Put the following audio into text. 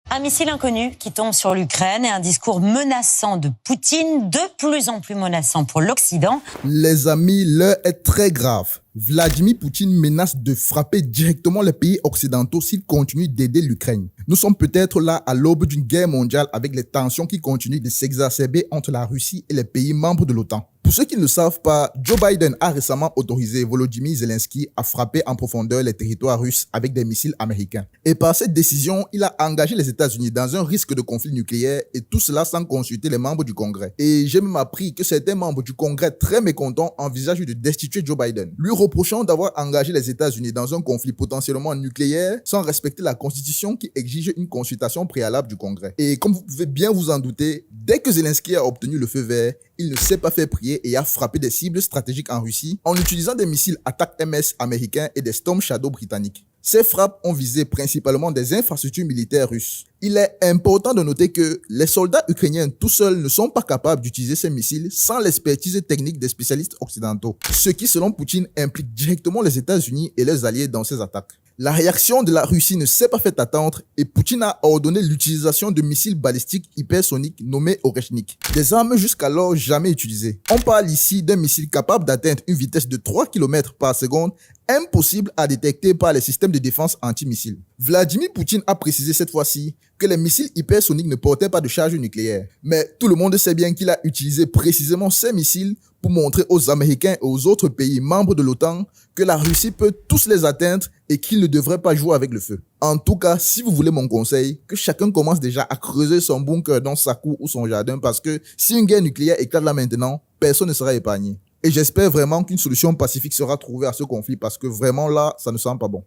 Un missile inconnu qui tombe sur l'Ukraine et un discours menaçant de Poutine, de plus en plus menaçant pour l'Occident. Les amis, l'heure est très grave. Vladimir Poutine menace de frapper directement les pays occidentaux s'il continue d'aider l'Ukraine. Nous sommes peut-être là à l'aube d'une guerre mondiale avec les tensions qui continuent de s'exacerber entre la Russie et les pays membres de l'OTAN. Pour ceux qui ne le savent pas, Joe Biden a récemment autorisé Volodymyr Zelensky à frapper en profondeur les territoires russes avec des missiles américains. Et par cette décision, il a engagé les États-Unis dans un risque de conflit nucléaire et tout cela sans consulter les membres du Congrès. Et j'ai même appris que certains membres du Congrès très mécontents envisagent de destituer Joe Biden, lui reprochant d'avoir engagé les États-Unis dans un conflit potentiellement nucléaire sans respecter la Constitution qui exige une consultation préalable du Congrès. Et comme vous pouvez bien vous en douter, dès que Zelensky a obtenu le feu vert, il ne s'est pas fait prier et a frappé des cibles stratégiques en Russie en utilisant des missiles Attack-MS américains et des Storm Shadow britanniques. Ces frappes ont visé principalement des infrastructures militaires russes. Il est important de noter que les soldats ukrainiens tout seuls ne sont pas capables d'utiliser ces missiles sans l'expertise technique des spécialistes occidentaux, ce qui selon Poutine implique directement les États-Unis et leurs alliés dans ces attaques. La réaction de la Russie ne s'est pas fait attendre et Poutine a ordonné l'utilisation de missiles balistiques hypersoniques nommés Oreshnik, des armes jusqu'alors jamais utilisées. On parle ici d'un missile capable d'atteindre une vitesse de 3 km par seconde, impossible à détecter par les systèmes de défense antimissiles. Vladimir Poutine a précisé cette fois-ci que les missiles hypersoniques ne portaient pas de charge nucléaire. Mais tout le monde sait bien qu'il a utilisé précisément ces missiles pour montrer aux Américains et aux autres pays membres de l'OTAN que la Russie peut tous les atteindre et qu'ils ne devraient pas jouer avec le feu. En tout cas, si vous voulez mon conseil, que chacun commence déjà à creuser son bunker dans sa cour ou son jardin parce que si une guerre nucléaire éclate là maintenant, personne ne sera épargné. Et j'espère vraiment qu'une solution pacifique sera trouvée à ce conflit parce que vraiment là, ça ne sent pas bon.